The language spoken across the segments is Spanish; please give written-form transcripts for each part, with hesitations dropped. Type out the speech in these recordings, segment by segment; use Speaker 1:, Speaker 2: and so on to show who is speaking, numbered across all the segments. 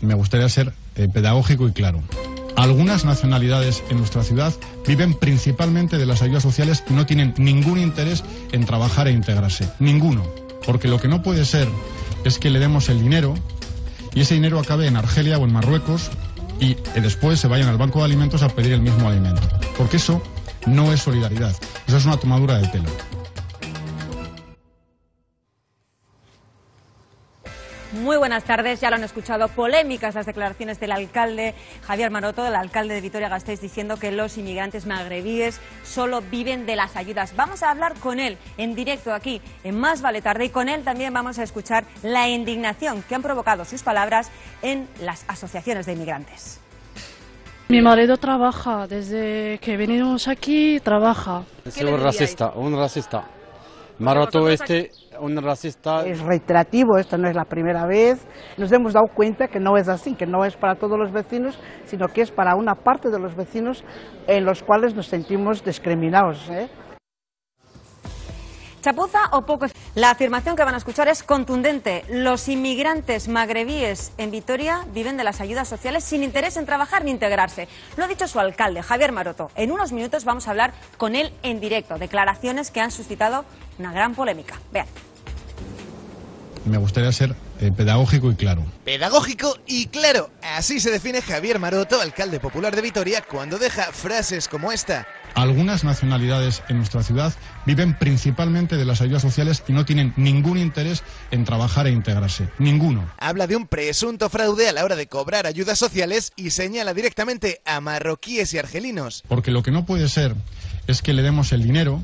Speaker 1: Me gustaría ser pedagógico y claro. Algunas nacionalidades en nuestra ciudad viven principalmente de las ayudas sociales y no tienen ningún interés en trabajar e integrarse. Ninguno. Porque lo que no puede ser es que le demos el dinero y ese dinero acabe en Argelia o en Marruecos y después se vayan al banco de alimentos a pedir el mismo alimento. Porque eso no es solidaridad. Eso es una tomadura de pelo.
Speaker 2: Muy buenas tardes, ya lo han escuchado, polémicas las declaraciones del alcalde Javier Maroto, el alcalde de Vitoria-Gasteiz, diciendo que los inmigrantes magrebíes solo viven de las ayudas. Vamos a hablar con él en directo aquí en Más Vale Tarde y con él también vamos a escuchar la indignación que han provocado sus palabras en las asociaciones de inmigrantes.
Speaker 3: Mi marido trabaja, desde que venimos aquí trabaja.
Speaker 4: Es un racista. Maroto un racista.
Speaker 5: Es reiterativo, esto no es la primera vez. Nos hemos dado cuenta que no es así, que no es para todos los vecinos, sino que es para una parte de los vecinos en los cuales nos sentimos discriminados.
Speaker 2: ¿Chapuza o poco? La afirmación que van a escuchar es contundente. Los inmigrantes magrebíes en Vitoria viven de las ayudas sociales sin interés en trabajar ni integrarse. Lo ha dicho su alcalde, Javier Maroto. En unos minutos vamos a hablar con él en directo. Declaraciones que han suscitado una gran polémica. Vean.
Speaker 1: Me gustaría ser pedagógico y claro.
Speaker 6: Pedagógico y claro. Así se define Javier Maroto, alcalde popular de Vitoria, cuando deja frases como esta.
Speaker 1: Algunas nacionalidades en nuestra ciudad viven principalmente de las ayudas sociales y no tienen ningún interés en trabajar e integrarse. Ninguno.
Speaker 6: Habla de un presunto fraude a la hora de cobrar ayudas sociales y señala directamente a marroquíes y argelinos.
Speaker 1: Porque lo que no puede ser es que le demos el dinero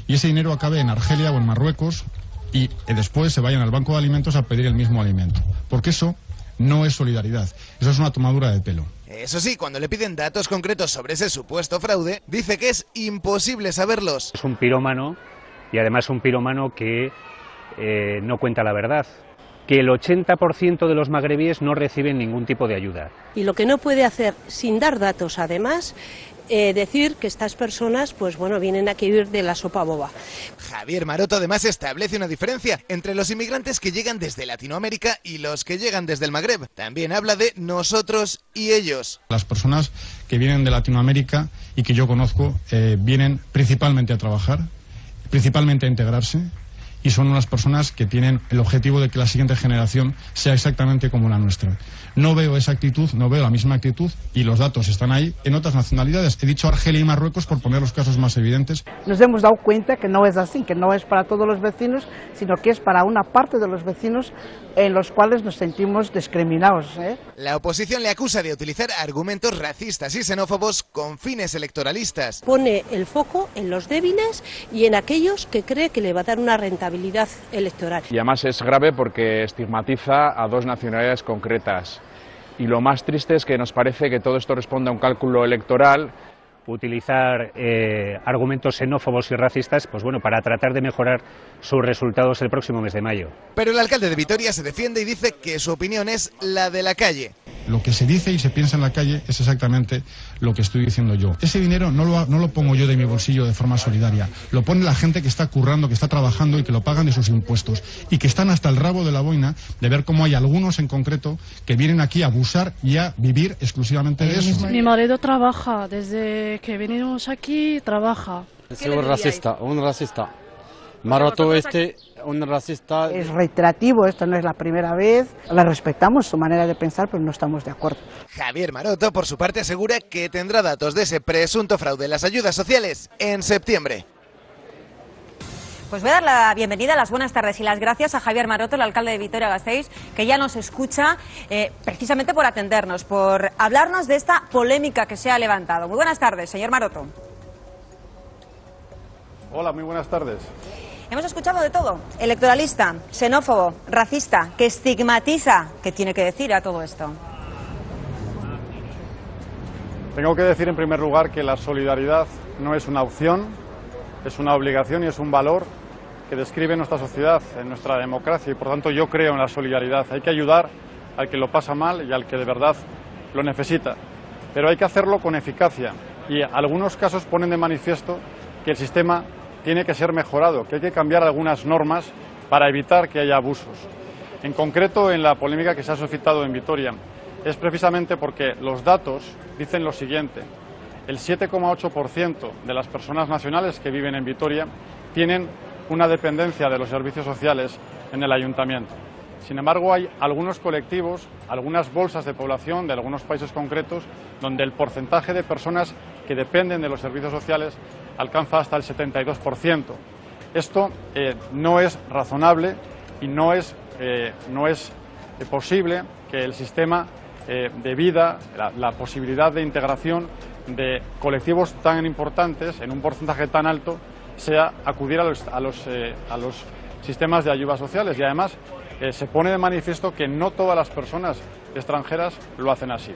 Speaker 1: y ese dinero acabe en Argelia o en Marruecos y después se vayan al banco de alimentos a pedir el mismo alimento. Porque eso no es solidaridad. Eso es una tomadura de pelo.
Speaker 6: Eso sí, cuando le piden datos concretos sobre ese supuesto fraude, dice que es imposible saberlos.
Speaker 7: Es un pirómano y además un pirómano que no cuenta la verdad. Que el 80% de los magrebíes no reciben ningún tipo de ayuda.
Speaker 8: Y lo que no puede hacer, sin dar datos además, decir que estas personas, pues bueno, vienen aquí a vivir de la sopa boba.
Speaker 6: Javier Maroto además establece una diferencia entre los inmigrantes que llegan desde Latinoamérica y los que llegan desde el Magreb. También habla de nosotros y ellos.
Speaker 1: Las personas que vienen de Latinoamérica y que yo conozco vienen principalmente a trabajar, principalmente a integrarse. Y son unas personas que tienen el objetivo de que la siguiente generación sea exactamente como la nuestra. No veo esa actitud, no veo la misma actitud y los datos están ahí en otras nacionalidades. He dicho Argelia y Marruecos por poner los casos más evidentes.
Speaker 5: Nos hemos dado cuenta que no es así, que no es para todos los vecinos, sino que es para una parte de los vecinos en los cuales nos sentimos discriminados.
Speaker 6: La oposición le acusa de utilizar argumentos racistas y xenófobos con fines electoralistas.
Speaker 8: Pone el foco en los débiles y en aquellos que cree que le va a dar una rentabilidad electoral.
Speaker 9: Y además es grave porque estigmatiza a dos nacionalidades concretas. Y lo más triste es que nos parece que todo esto responde a un cálculo electoral.
Speaker 7: Utilizar argumentos xenófobos y racistas, pues bueno, para tratar de mejorar sus resultados el próximo mes de mayo.
Speaker 6: Pero el alcalde de Vitoria se defiende y dice que su opinión es la de la calle.
Speaker 1: Lo que se dice y se piensa en la calle es exactamente lo que estoy diciendo yo. Ese dinero no lo pongo yo de mi bolsillo de forma solidaria. Lo pone la gente que está currando, que está trabajando y que lo pagan de sus impuestos. Y que están hasta el rabo de la boina de ver cómo hay algunos en concreto que vienen aquí a abusar y a vivir exclusivamente de eso.
Speaker 3: Mi marido trabaja, desde que venimos aquí trabaja.
Speaker 4: Es un racista. Maroto un racista.
Speaker 5: Es reiterativo, esto no es la primera vez. La respetamos su manera de pensar, pero no estamos de acuerdo.
Speaker 6: Javier Maroto, por su parte, asegura que tendrá datos de ese presunto fraude en las ayudas sociales en septiembre.
Speaker 2: Pues voy a dar la bienvenida, las buenas tardes y las gracias a Javier Maroto, el alcalde de Vitoria-Gasteiz, que ya nos escucha precisamente por atendernos, por hablarnos de esta polémica que se ha levantado. Muy buenas tardes, señor Maroto.
Speaker 10: Hola, muy buenas tardes.
Speaker 2: Hemos escuchado de todo. Electoralista, xenófobo, racista, que estigmatiza. ¿Qué tiene que decir a todo esto?
Speaker 10: Tengo que decir en primer lugar que la solidaridad no es una opción, es una obligación y es un valor que describe nuestra sociedad, en nuestra democracia, y por tanto yo creo en la solidaridad. Hay que ayudar al que lo pasa mal y al que de verdad lo necesita, pero hay que hacerlo con eficacia, y algunos casos ponen de manifiesto que el sistema tiene que ser mejorado, que hay que cambiar algunas normas para evitar que haya abusos. En concreto, en la polémica que se ha suscitado en Vitoria, es precisamente porque los datos dicen lo siguiente: el 7,8% de las personas nacionales que viven en Vitoria tienen una dependencia de los servicios sociales en el ayuntamiento. Sin embargo, hay algunos colectivos, algunas bolsas de población de algunos países concretos, donde el porcentaje de personas que dependen de los servicios sociales alcanza hasta el 72%. Esto no es razonable y no es posible que el sistema de vida, la posibilidad de integración de colectivos tan importantes en un porcentaje tan alto sea acudir a los sistemas de ayudas sociales. Y además se pone de manifiesto que no todas las personas extranjeras lo hacen así.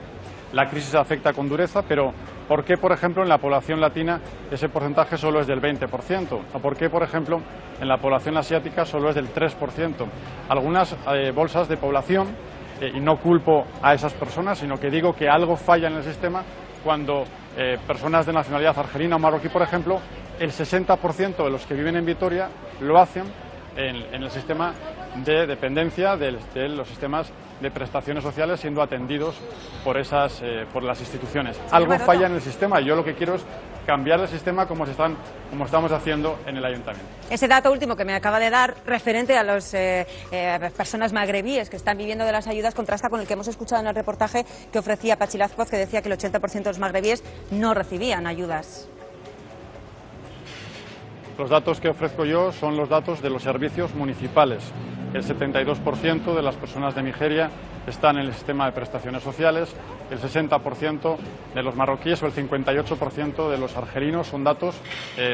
Speaker 10: La crisis afecta con dureza, pero ¿por qué, por ejemplo, en la población latina ese porcentaje solo es del 20%? ¿O por qué, por ejemplo, en la población asiática solo es del 3%? Algunas bolsas de población, y no culpo a esas personas, sino que digo que algo falla en el sistema cuando personas de nacionalidad argelina o marroquí, por ejemplo, el 60% de los que viven en Vitoria lo hacen en el sistema de dependencia de los sistemas de prestaciones sociales, siendo atendidos por las instituciones. Algo falla en el sistema y yo lo que quiero es cambiar el sistema como estamos haciendo en el ayuntamiento.
Speaker 2: Ese dato último que me acaba de dar, referente a las personas magrebíes que están viviendo de las ayudas, contrasta con el que hemos escuchado en el reportaje que ofrecía Patxi Lazcoz, que decía que el 80% de los magrebíes no recibían ayudas.
Speaker 10: Los datos que ofrezco yo son los datos de los servicios municipales. El 72% de las personas de Nigeria están en el sistema de prestaciones sociales, el 60% de los marroquíes o el 58% de los argelinos son datos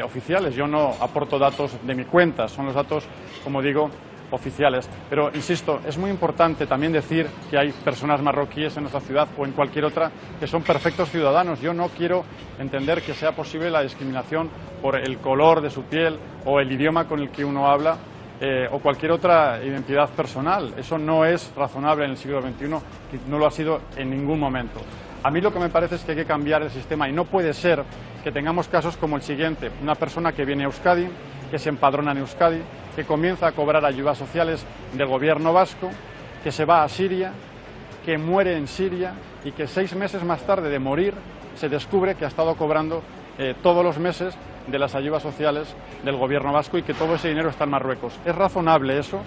Speaker 10: oficiales. Yo no aporto datos de mi cuenta, son los datos, como digo, oficiales. Pero, insisto, es muy importante también decir que hay personas marroquíes en nuestra ciudad o en cualquier otra que son perfectos ciudadanos. Yo no quiero entender que sea posible la discriminación por el color de su piel o el idioma con el que uno habla o cualquier otra identidad personal. Eso no es razonable en el siglo XXI, no lo ha sido en ningún momento. A mí lo que me parece es que hay que cambiar el sistema y no puede ser que tengamos casos como el siguiente: una persona que viene a Euskadi, que se empadrona en Euskadi, que comienza a cobrar ayudas sociales del gobierno vasco, que se va a Siria, que muere en Siria y que 6 meses más tarde de morir se descubre que ha estado cobrando todos los meses de las ayudas sociales del gobierno vasco y que todo ese dinero está en Marruecos. ¿Es razonable eso?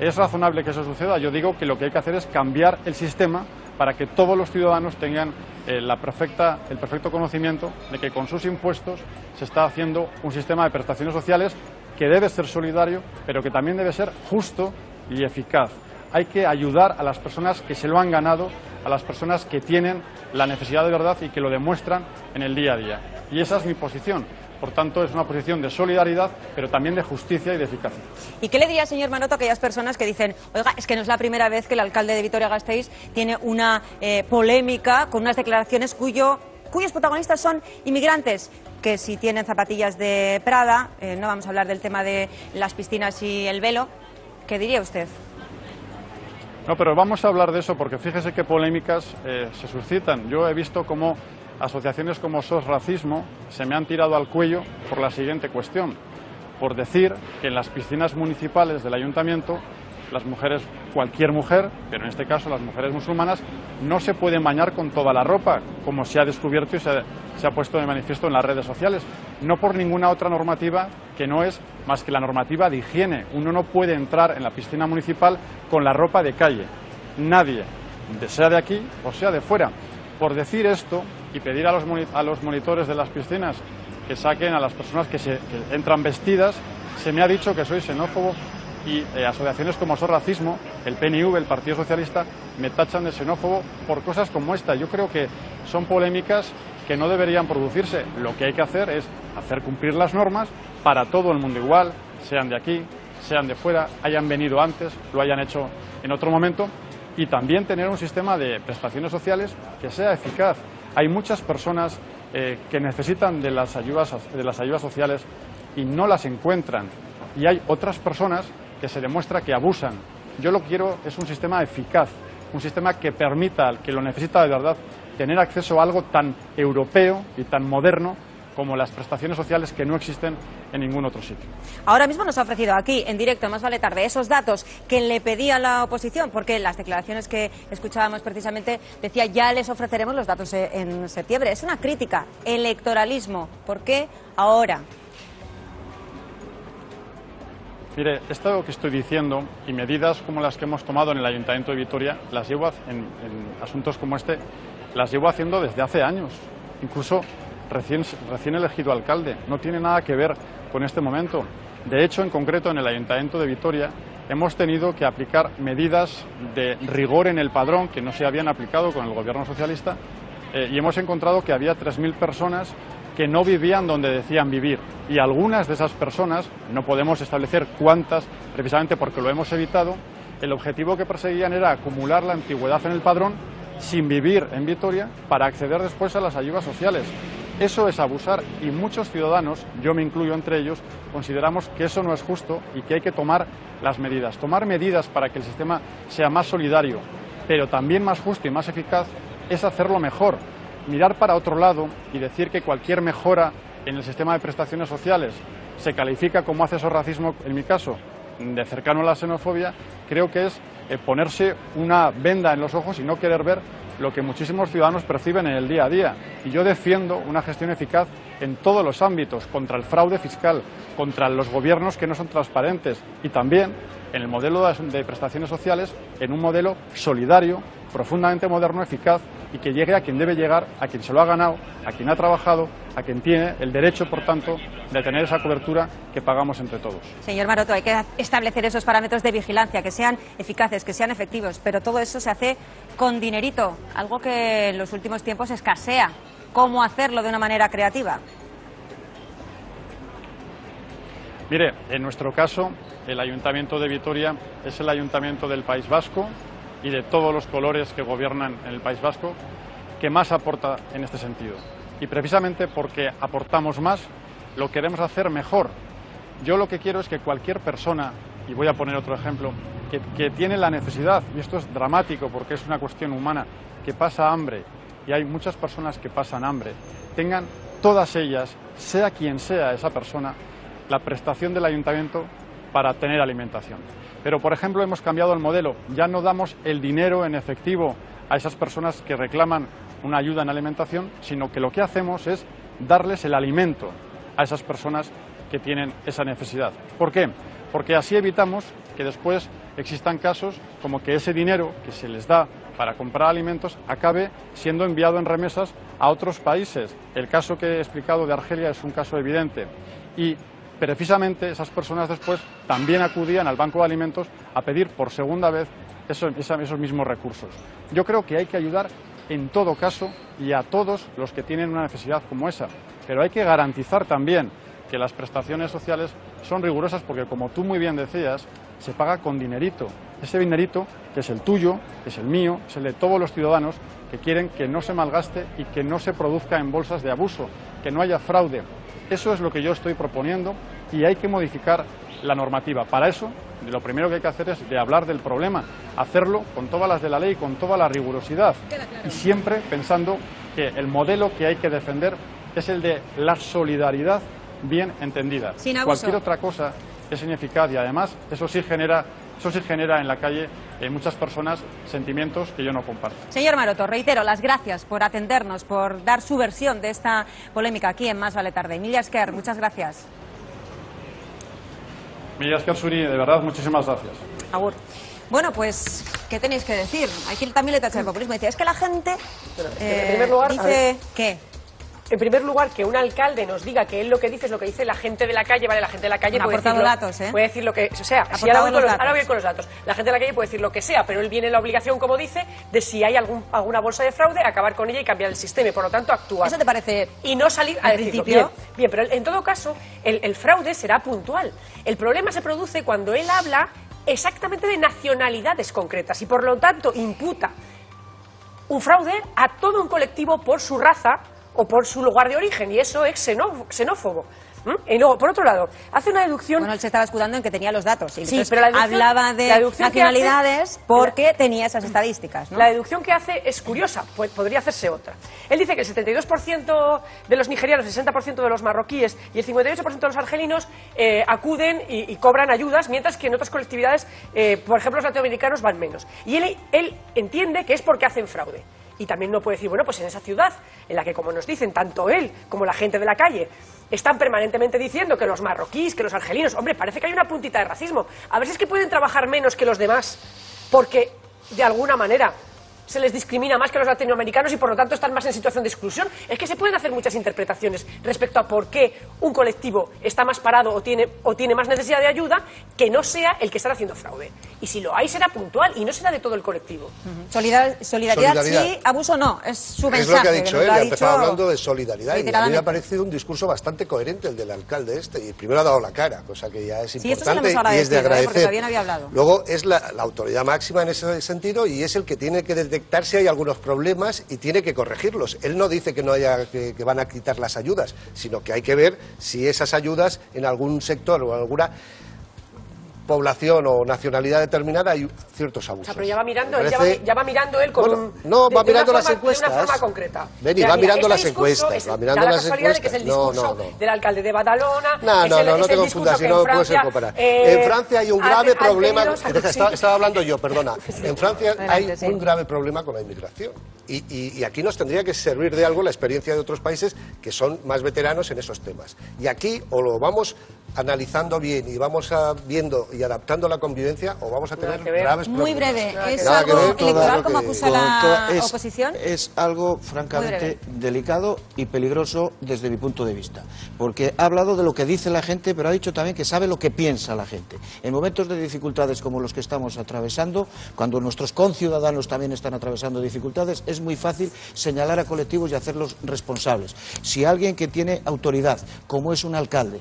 Speaker 10: ¿Es razonable que eso suceda? Yo digo que lo que hay que hacer es cambiar el sistema para que todos los ciudadanos tengan el perfecto conocimiento de que con sus impuestos se está haciendo un sistema de prestaciones sociales que debe ser solidario, pero que también debe ser justo y eficaz. Hay que ayudar a las personas que se lo han ganado, a las personas que tienen la necesidad de verdad y que lo demuestran en el día a día. Y esa es mi posición. Por tanto, es una posición de solidaridad, pero también de justicia y de eficacia.
Speaker 2: ¿Y qué le diría, señor Maroto, a aquellas personas que dicen, oiga, es que no es la primera vez que el alcalde de Vitoria-Gasteiz tiene una polémica con unas declaraciones cuyos protagonistas son inmigrantes, que si tienen zapatillas de Prada, no vamos a hablar del tema de las piscinas y el velo? ¿Qué diría usted?
Speaker 10: No, pero vamos a hablar de eso porque fíjese qué polémicas se suscitan. Yo he visto cómo asociaciones como SOS Racismo se me han tirado al cuello por la siguiente cuestión: por decir que en las piscinas municipales del ayuntamiento las mujeres, cualquier mujer, pero en este caso las mujeres musulmanas, no se pueden bañar con toda la ropa, como se ha descubierto y se ha puesto de manifiesto en las redes sociales, no por ninguna otra normativa que no es más que la normativa de higiene. Uno no puede entrar en la piscina municipal con la ropa de calle, nadie, sea de aquí o sea de fuera. Por decir esto y pedir a los monitores de las piscinas que saquen a las personas que entran vestidas, se me ha dicho que soy xenófobo y asociaciones como SOS Racismo, el PNV, el Partido Socialista, me tachan de xenófobo por cosas como esta. Yo creo que son polémicas que no deberían producirse. Lo que hay que hacer es hacer cumplir las normas para todo el mundo igual, sean de aquí, sean de fuera, hayan venido antes, lo hayan hecho en otro momento, y también tener un sistema de prestaciones sociales que sea eficaz. Hay muchas personas que necesitan de las ayudas sociales y no las encuentran, y hay otras personas que se demuestra que abusan. Yo lo que quiero es un sistema eficaz, un sistema que permita al que lo necesita de verdad tener acceso a algo tan europeo y tan moderno como las prestaciones sociales que no existen en ningún otro sitio.
Speaker 2: Ahora mismo nos ha ofrecido aquí, en directo, Más Vale Tarde, esos datos que le pedía la oposición, porque las declaraciones que escuchábamos precisamente decía ya les ofreceremos los datos en septiembre. Es una crítica, electoralismo. ¿Por qué ahora?
Speaker 10: Mire, esto que estoy diciendo y medidas como las que hemos tomado en el Ayuntamiento de Vitoria, las llevo en asuntos como este, las llevo haciendo desde hace años, incluso recién elegido alcalde. No tiene nada que ver con este momento. De hecho, en concreto, en el Ayuntamiento de Vitoria hemos tenido que aplicar medidas de rigor en el padrón que no se habían aplicado con el gobierno socialista y hemos encontrado que había 3.000 personas que no vivían donde decían vivir, y algunas de esas personas, no podemos establecer cuántas, precisamente porque lo hemos evitado, el objetivo que perseguían era acumular la antigüedad en el padrón sin vivir en Vitoria para acceder después a las ayudas sociales. Eso es abusar y muchos ciudadanos, yo me incluyo entre ellos, consideramos que eso no es justo y que hay que tomar las medidas. Tomar medidas para que el sistema sea más solidario, pero también más justo y más eficaz, es hacerlo mejor. Mirar para otro lado y decir que cualquier mejora en el sistema de prestaciones sociales se califica como acceso al racismo, en mi caso, de cercano a la xenofobia, creo que es ponerse una venda en los ojos y no querer ver lo que muchísimos ciudadanos perciben en el día a día. Y yo defiendo una gestión eficaz en todos los ámbitos, contra el fraude fiscal, contra los gobiernos que no son transparentes y también en el modelo de prestaciones sociales, en un modelo solidario, profundamente moderno, eficaz y que llegue a quien debe llegar, a quien se lo ha ganado, a quien ha trabajado, a quien tiene el derecho, por tanto, de tener esa cobertura que pagamos entre todos.
Speaker 2: Señor Maroto, hay que establecer esos parámetros de vigilancia, que sean eficaces, que sean efectivos, pero todo eso se hace con dinerito, algo que en los últimos tiempos escasea. ¿Cómo hacerlo de una manera creativa?
Speaker 10: Mire, en nuestro caso, el Ayuntamiento de Vitoria es el Ayuntamiento del País Vasco y de todos los colores que gobiernan en el País Vasco, que más aporta en este sentido. Y precisamente porque aportamos más, lo queremos hacer mejor. Yo lo que quiero es que cualquier persona, y voy a poner otro ejemplo, que tiene la necesidad, y esto es dramático porque es una cuestión humana, que pasa hambre, y hay muchas personas que pasan hambre, tengan todas ellas, sea quien sea esa persona, la prestación del ayuntamiento para tener alimentación. Pero, por ejemplo, hemos cambiado el modelo. Ya no damos el dinero en efectivo a esas personas que reclaman una ayuda en alimentación, sino que lo que hacemos es darles el alimento a esas personas que tienen esa necesidad. ¿Por qué? Porque así evitamos que después existan casos como que ese dinero que se les da para comprar alimentos acabe siendo enviado en remesas a otros países. El caso que he explicado de Argelia es un caso evidente. Y precisamente esas personas después también acudían al Banco de Alimentos a pedir por segunda vez esos mismos recursos. Yo creo que hay que ayudar en todo caso y a todos los que tienen una necesidad como esa, pero hay que garantizar también que las prestaciones sociales son rigurosas porque, como tú muy bien decías, se paga con dinerito. Ese dinerito que es el tuyo, que es el mío, es el de todos los ciudadanos que quieren que no se malgaste y que no se produzca en bolsas de abuso, que no haya fraude. Eso es lo que yo estoy proponiendo y hay que modificar la normativa. Para eso, lo primero que hay que hacer es de hablar del problema, hacerlo con todas las de la ley, con toda la rigurosidad y siempre pensando que el modelo que hay que defender es el de la solidaridad bien entendida.
Speaker 2: Sin abuso.
Speaker 10: Cualquier otra cosa es ineficaz y además eso sí genera en la calle en muchas personas sentimientos que yo no comparto.
Speaker 2: Señor Maroto, reitero las gracias por atendernos, por dar su versión de esta polémica aquí en Más Vale Tarde. Emilia Esquer, muchas gracias.
Speaker 10: Emilia Esquer Suri, de verdad, muchísimas gracias.
Speaker 2: Agur. Bueno, pues, ¿qué tenéis que decir? Aquí también le tacha el populismo. Dice, es que la gente
Speaker 11: en primer lugar,
Speaker 2: dice ¿qué?
Speaker 11: En primer lugar, que un alcalde nos diga que él lo que dice es lo que dice la gente de la calle, ¿vale? La gente de la calle puede decir, puede decir lo que sea. Si ahora voy con los datos. La gente de la calle puede decir lo que sea, pero él viene la obligación, como dice, de si hay alguna bolsa de fraude, acabar con ella y cambiar el sistema y, por lo tanto, actuar.
Speaker 2: ¿Eso te parece?
Speaker 11: Y no salir a decirlo. Bien, pero en todo caso, el fraude será puntual. El problema se produce cuando él habla exactamente de nacionalidades concretas y, por lo tanto, imputa un fraude a todo un colectivo por su raza o por su lugar de origen, y eso es xenófobo. Y luego, por otro lado, hace una deducción...
Speaker 2: Bueno, él se estaba escudando en que tenía los datos. Y
Speaker 11: sí, pero la deducción,
Speaker 2: hablaba de nacionalidades porque tenía esas estadísticas, ¿no?
Speaker 11: La deducción que hace es curiosa, pues podría hacerse otra. Él dice que el 72% de los nigerianos, el 60% de los marroquíes y el 58% de los argelinos acuden y cobran ayudas, mientras que en otras colectividades, por ejemplo, los latinoamericanos van menos. Y él entiende que es porque hacen fraude. Y también no puede decir, bueno, pues en esa ciudad, en la que, como nos dicen, tanto él como la gente de la calle están permanentemente diciendo que los marroquíes, que los argelinos, hombre, parece que hay una puntita de racismo. A ver si es que pueden trabajar menos que los demás, porque, de alguna manera, se les discrimina más que a los latinoamericanos y por lo tanto están más en situación de exclusión. Es que se pueden hacer muchas interpretaciones respecto a por qué un colectivo está más parado o tiene más necesidad de ayuda que no sea el que está haciendo fraude. Y si lo hay será puntual y no será de todo el colectivo.
Speaker 2: Solidaridad sí, abuso no, es su mensaje.
Speaker 12: Es lo que ha dicho él, ha empezado hablando de solidaridad y a mí me ha parecido un discurso bastante coherente el del alcalde y primero ha dado la cara, cosa que ya es importante y es de agradecer.
Speaker 2: Porque todavía no había hablado.
Speaker 12: Luego es la autoridad máxima en ese sentido y es el que tiene que detectar si hay algunos problemas y tiene que corregirlos. Él no dice que que van a quitar las ayudas, sino que hay que ver si esas ayudas en algún sector o en alguna población o nacionalidad determinada hay ciertos abusos.
Speaker 11: O sea, pero ya va mirando él con
Speaker 12: va mirando las encuestas.
Speaker 11: De una forma concreta.
Speaker 12: Beni, va mirando las encuestas. Va mirando las encuestas.
Speaker 11: De que es el discurso del alcalde de Badalona.
Speaker 12: No te confundas, si no puede ser comparar. En Francia hay un grave problema. Estaba hablando yo, perdona. En Francia hay un grave problema con la inmigración. Y aquí nos tendría que servir de algo la experiencia de otros países que son más veteranos en esos temas. Y aquí o lo vamos analizando bien y vamos viendo y adaptando la convivencia o vamos a tener graves problemas.
Speaker 2: Muy breve, ¿es algo electoral como acusa la oposición?
Speaker 13: Es algo francamente delicado y peligroso desde mi punto de vista, porque ha hablado de lo que dice la gente, pero ha dicho también que sabe lo que piensa la gente. En momentos de dificultades como los que estamos atravesando, cuando nuestros conciudadanos también están atravesando dificultades, es muy fácil señalar a colectivos y hacerlos responsables. Si alguien que tiene autoridad, como es un alcalde,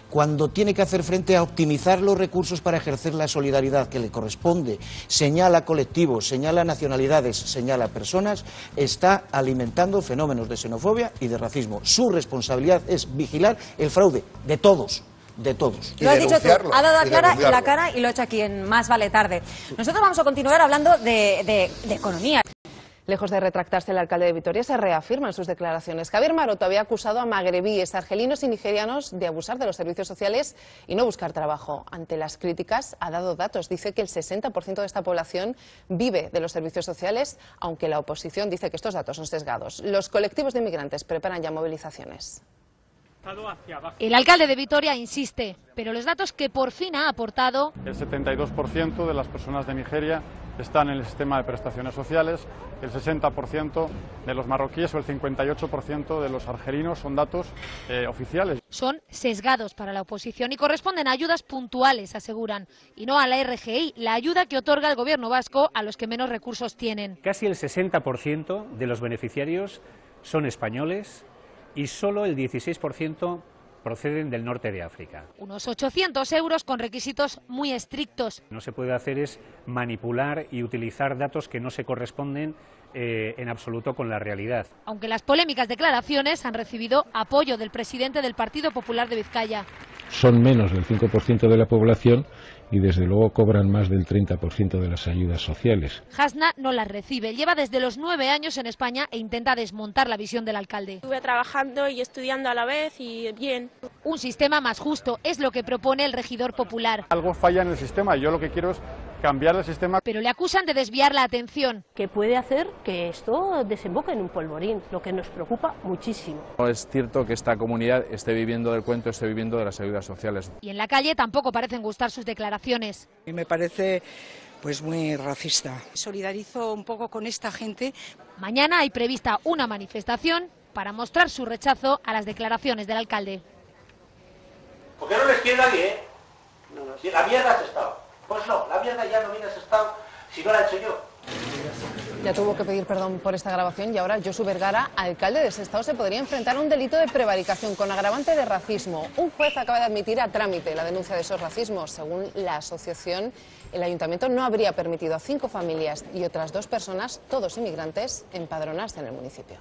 Speaker 13: cuando tiene que hacer frente a optimizar los recursos para ejercer la solidaridad que le corresponde, señala colectivos, señala nacionalidades, señala personas, está alimentando fenómenos de xenofobia y de racismo. Su responsabilidad es vigilar el fraude de todos. De todos.
Speaker 2: Lo has dicho tú, ha dado la cara y lo ha hecho aquí en Más Vale Tarde. Nosotros vamos a continuar hablando de economía.
Speaker 14: Lejos de retractarse, el alcalde de Vitoria se reafirma en sus declaraciones. Javier Maroto había acusado a magrebíes, argelinos y nigerianos de abusar de los servicios sociales y no buscar trabajo. Ante las críticas, ha dado datos. Dice que el 60% de esta población vive de los servicios sociales, aunque la oposición dice que estos datos son sesgados. Los colectivos de inmigrantes preparan ya movilizaciones.
Speaker 15: El alcalde de Vitoria insiste, pero los datos que por fin ha aportado...
Speaker 10: El 72% de las personas de Nigeria están en el sistema de prestaciones sociales, el 60% de los marroquíes o el 58% de los argelinos son datos oficiales.
Speaker 15: Son sesgados para la oposición y corresponden a ayudas puntuales, aseguran, y no a la RGI, la ayuda que otorga el gobierno vasco a los que menos recursos tienen.
Speaker 7: Casi el 60% de los beneficiarios son españoles y solo el 16% proceden del norte de África.
Speaker 15: Unos 800 euros con requisitos muy estrictos.
Speaker 7: No se puede hacer es manipular y utilizar datos que no se corresponden en absoluto con la realidad.
Speaker 15: Aunque las polémicas declaraciones han recibido apoyo del presidente del Partido Popular de Vizcaya.
Speaker 16: Son menos del 5% de la población y desde luego cobran más del 30% de las ayudas sociales.
Speaker 15: Hasna no las recibe, lleva desde los 9 años en España e intenta desmontar la visión del alcalde.
Speaker 17: Estuve trabajando y estudiando a la vez y bien.
Speaker 15: Un sistema más justo es lo que propone el regidor popular.
Speaker 10: Algo falla en el sistema y yo lo que quiero es cambiar el sistema.
Speaker 15: Pero le acusan de desviar la atención.
Speaker 8: Que puede hacer que esto desemboque en un polvorín, lo que nos preocupa muchísimo.
Speaker 9: No es cierto que esta comunidad esté viviendo del cuento, esté viviendo de las ayudas sociales.
Speaker 15: Y en la calle tampoco parecen gustar sus declaraciones.
Speaker 18: Y me parece pues muy racista. Solidarizo un poco con esta gente.
Speaker 15: Mañana hay prevista una manifestación para mostrar su rechazo a las declaraciones del alcalde.
Speaker 19: ¿Por qué no les quiere nadie, Si la mierda has estado. Pues no, la mierda ya no viene a ese estado si no la he hecho yo.
Speaker 14: Ya tuvo que pedir perdón por esta grabación y ahora Josu Vergara, alcalde de Sestao, se podría enfrentar a un delito de prevaricación con agravante de racismo. Un juez acaba de admitir a trámite la denuncia de esos racismos. Según la asociación, el ayuntamiento no habría permitido a 5 familias y otras 2 personas, todos inmigrantes, empadronarse en el municipio.